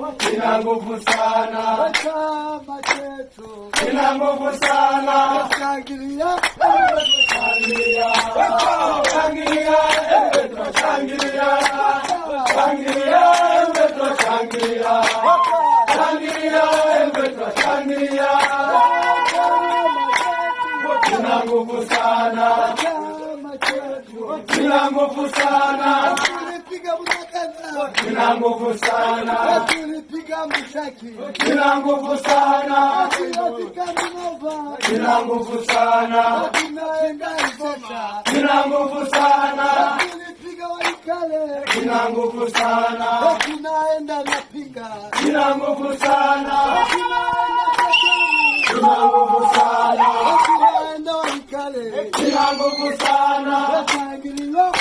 Kina nguvu sana chama chetu, kina nguvu sana. Shangilia, shangilia, shangilia, shangilia, shangilia, shangilia, shangilia. Kina nguvu sana chama chetu, kina nguvu sana. Kina nguvu sana, tulipiga mshaki. Kina nguvu sana, kina nguvu sana, tunaenda Ivota. Kina nguvu sana, tulipiga Waikale. Kina nguvu sana, tunaenda Mapinga. Kina nguvu sana, kina nguvu sana, tunaenda Waikale. Kina nguvu sana, shangilia,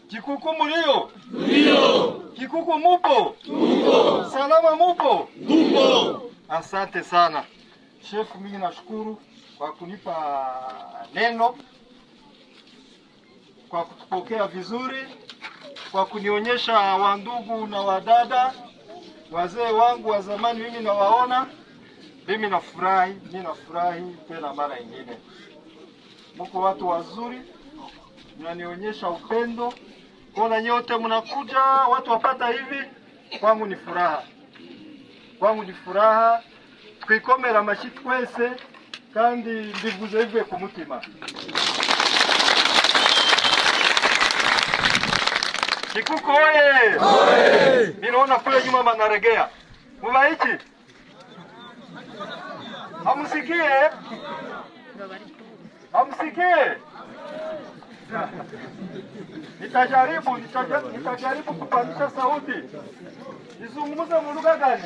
Kikuku mulio? Ndio. Kikuku mupo? Tupo. Salama mupo? Tupo. Asante sana. Chef, mimi nashukuru kwa kunipa neno, kwa kutupokea vizuri, kwa kunionyesha wandugu na wadada, wazee wangu wa zamani mimi nawaona. Mimi nafurahi tena mara nyingine. Mko watu wazuri, mnanionyesha upendo. Kuna nyote mnakuja watu wapata hivi, kwangu ni furaha. Kwangu ni furaha. Twikomera mashiti kwese kandi ndivuze bivuye ku mutima. Kikuku oye! Oye! Ninaona kule nyuma manaregea. Mubaiki? Hamusikie? Hamusikie? Nitajaribu kupandisha sauti. Nizungumze mu lugha gani?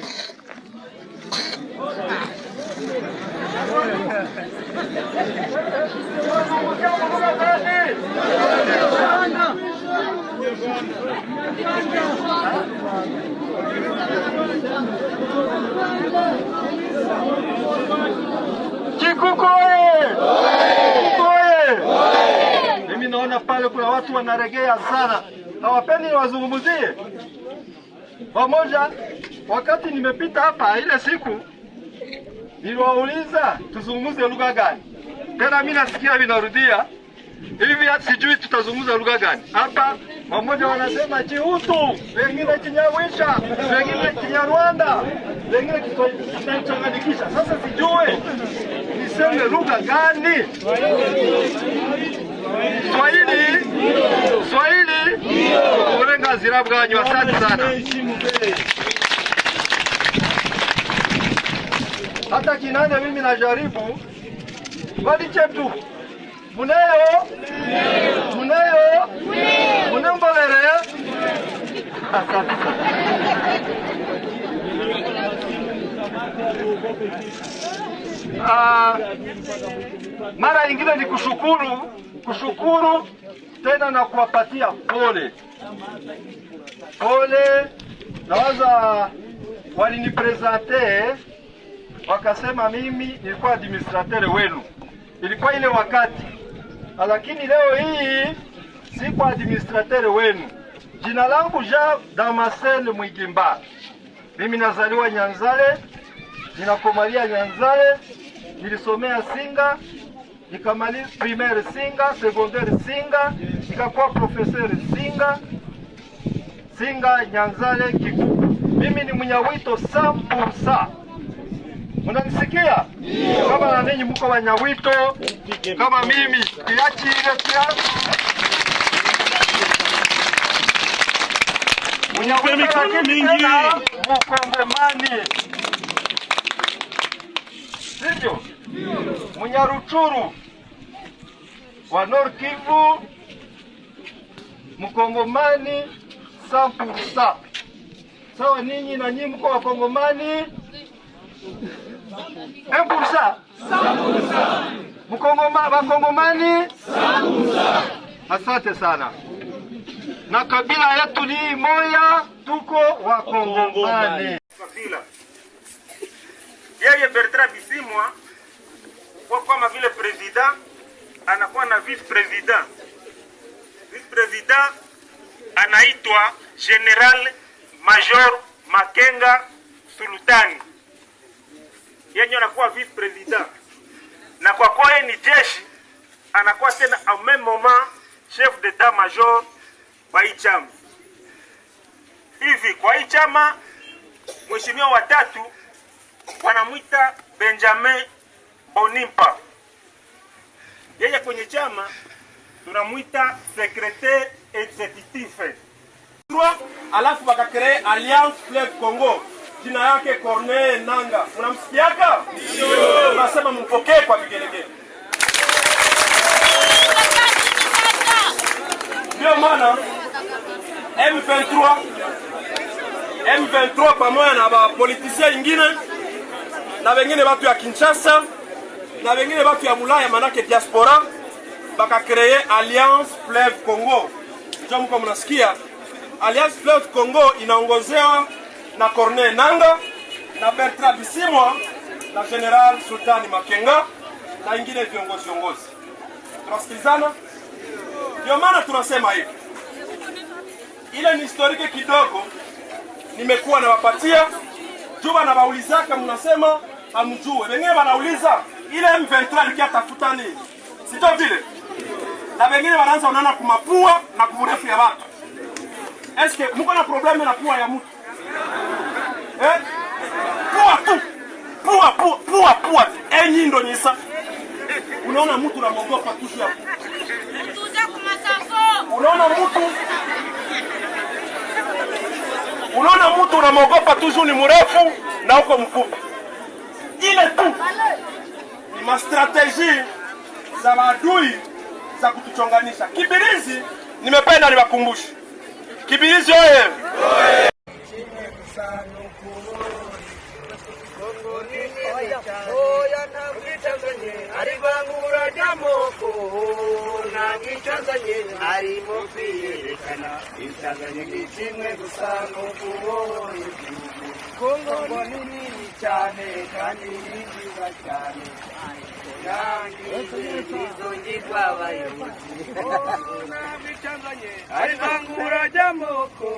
Kikuku oye! Mimi naona pale kuna watu wanaregea sana. Hawapendi wazungumzie. Pamoja, wakati nimepita hapa ile siku niliwauliza tuzungumze lugha gani. Tena mimi nasikia vinarudia. Hivi sijui tutazungumza lugha gani. Hapa pamoja wanasema Chihutu, wengine Kinyarwanda, wengine Kinyarwanda, wengine Kiswahili. Sasa sijui niseme lugha gani? Swahili? Uburenganzira bwanyu, asante sana. Hata Kinanda mimi najaribu. Bali chetu. Muneyo? Munembolere? Asante sana. Mara nyingine ni kushukuru tena na kuwapatia pole. Nawaza walinipresente wakasema mimi nilikuwa administrateur wenu. Ilikuwa ile wakati. Lakini leo hii siko administrateur wenu. Jina langu Jean Damascene Mwigimba. Mimi nazaliwa Nyanzale, ninakomalia Nyanzale, nilisomea Singa, nikamaliza primaire Singa, secondaire Singa, nikakuwa professeur Singa Nyanzale Kikuku. Mimi ni Munyawito 100%. Unanisikia? Kama na ninyi mko Wanyawito kama mimi, kiachi ile kiasi. Munyawito mingi Mkongomani. Sivyo? Munyaruchuru wa Nord Kivu Mkongomani 100%. Sawa ninyi na nyinyi mko Wakongomani 100%. Wakongomani 100%. Asante sana. Na kabila yetu ni moja, tuko Wakongomani. Kabila yeye Bertrand Bisimwa kwa kama vile president anakuwa na vice president. Vice president anaitwa General Major Makenga Sultani. Yeye anakuwa vice president. Na kwa kuwa yeye ni jeshi anakuwa tena au même moment chef d'état major wa hii chama. Hivi kwa hii chama mheshimiwa watatu wanamuita Benjamin Bonimpa. Yeye kwenye chama tunamuita secrétaire exécutif. Alafu bakakrea Alliance Fleuve Congo. Jina yake Corneille Nanga. Unamsikiaka? Ndio. Tunasema mpokee kwa vigelegele. Ndio maana M23 pamoja na ba politiciens wengine na wengine watu ya Kinshasa na wengine watu ya Bulaya manake diaspora bakakrea Alliance Fleuve Congo. Ndio mko mnasikia Alliance Fleuve Congo inaongozewa na Corneille Nanga na Bertrand Bisimwa na General Sultani Makenga na wengine viongozi. Tunasikilizana? Ndio maana tunasema hivi. Ile ni historique kidogo nimekuwa nawapatia. Juba na waulizaka mnasema hamjue. Wengine wanauliza ile M23 ilikuwa tafuta nini? Sio vile. Na wengine wanaanza unaona kumapua na kuburefu ya watu. Eske mko na probleme na pua ya mtu? Pua tu. Pua. Enyi ndo nyisa. Unaona mtu unamogopa tu ya. Unaona mtu unamogopa tu ni mrefu na uko mfupi. Ile tu ni mastrategie za maadui za kutuchonganisha. Kibirizi nimependa niwakumbushe. Kibirizi oye! Kongo ni nini cyane kandi ni nziza cyane izongirwa abayobozi arivangura ry'amoko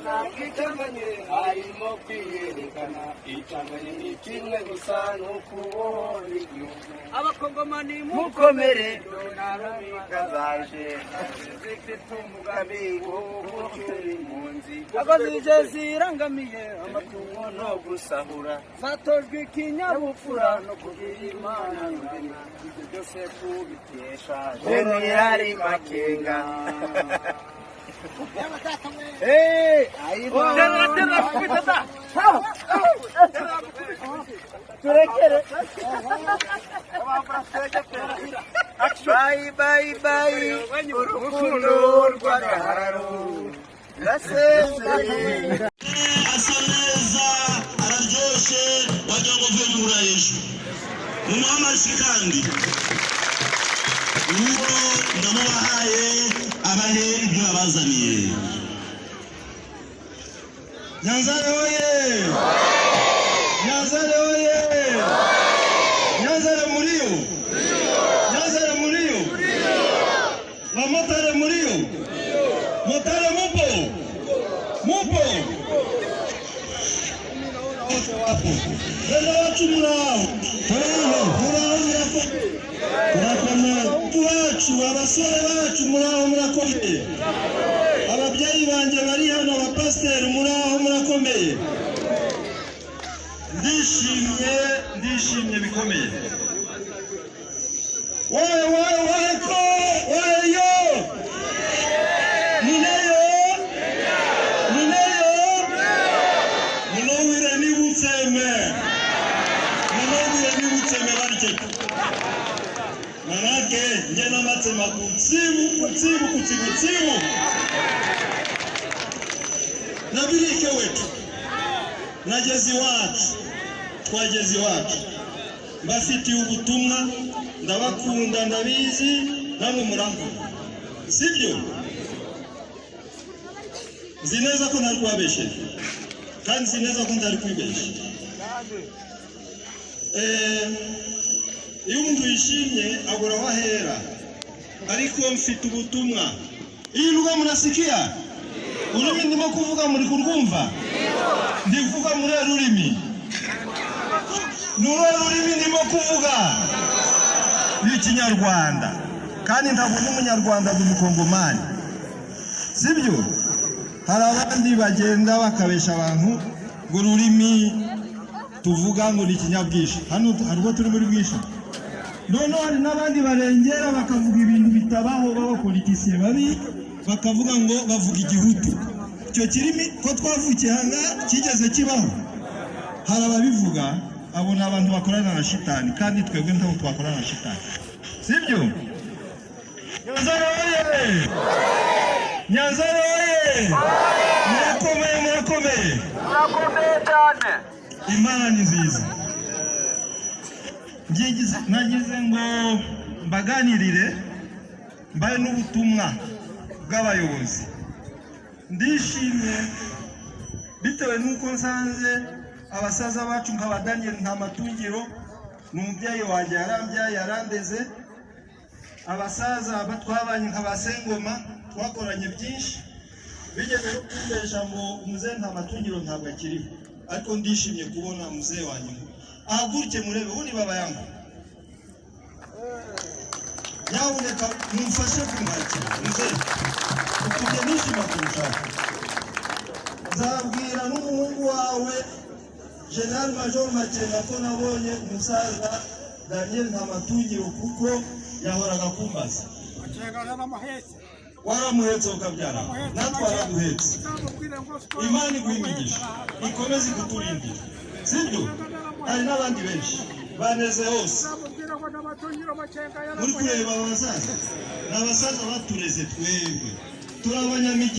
ntabwicanganye harimo kwiyerekana icanganye ni kimwe gusa n'ukubona igihugu abakongomani mukomere narabigazaje zifite umugambi wo gucyura impunzi abazije zirangamiye amatungo no gusahura zatojwe ikinyabupfura no kugira imana ibyo byose kubitesha Generali Makenga Bye urukundo rw'agahararo rasezeye asaneza araryoshe wagira ngo uvuye mu burayejo mumuhamasi kandi uwo ndamubahaye abahe ibyo babazaniye. Nyanzale oye! Nyanzale oye! Nyanzale muriyo! Nyanzale muriyo! Wamotare muriyo! Motare mupo! Mupo! wote wapo. Bene wacu muraho. Muraho murakomeye. Wacu abasore bacu muraho murakomeye. Ababyeyi banje bari hano abapasiteri muraho murakomeye. Ndishimye bikomeye. Wae ko yo. Muneyo munowire ni butseme barike manake njena matsema kutsibu nabirike wetu nagezi wacu twagezi wacu bafiti ubutumwa ndabakunda ndabizi namwe muramva sibyo zineza ko ntari kubabeshe kandi zineza ko ntari kwibeshe iyo umuntu yishimye agora wahera ariko mfite ubutumwa iyi lugha mnasikia ururimi ndimo kuvuga muri kurwumva ndivuga muri rurimi rurimi ndimo kuvuga ni Kinyarwanda kandi ndavuga umunyarwanda n'umukongomani sibyo hari abandi bagenda bakabesha abantu ngo ururimi tuvuga ngo ni Kinyabwisha hano harwo turi muri bwisha none hari n'abandi barengera bakavuga ibintu bitabaho baba politiciens babi bakavuga ngo bavuga igihutu cyo kirimi ko twavukiye hanga kigeze kibaho hari ababivuga abona abantu bakorana na shitani kandi twebwe ntaho twakorana na shitani sibyo Nyanzara oye murakomeye cyane Imana ni nziza nagize ngo mbaganirire mbaye n'ubutumwa bw'abayobozi ndishimye bitewe n'uko nsanze abasaza bacu nk'aba Daniel Ntamatungiro n'umubyeyi wanjye yarambyaye yarandeze abasaza batwabanye nk'abasengoma twakoranye byinshi bigeze no kumbesha ngo umuze Ntamatungiro ntabwo akiriho ariko ndishimye kubona muze wanyu ahagurike murebe ubundi baba yangu nyabuneka mumfashe kumwakira muze ukujya nishima kurushaho nzabwira n'umuhungu wawe General Major Makenga ko nabonye umusaza Daniel Ntamatungiro kuko yahoraga kumbaza waramuhetse ukabyara natwe waraduhetse Imana iguhimigisha ikomeze kuturindira sibyo hari n'abandi benshi baneze hose muri kureba abasaza n'abasaza batureze twebwe turabanyamigi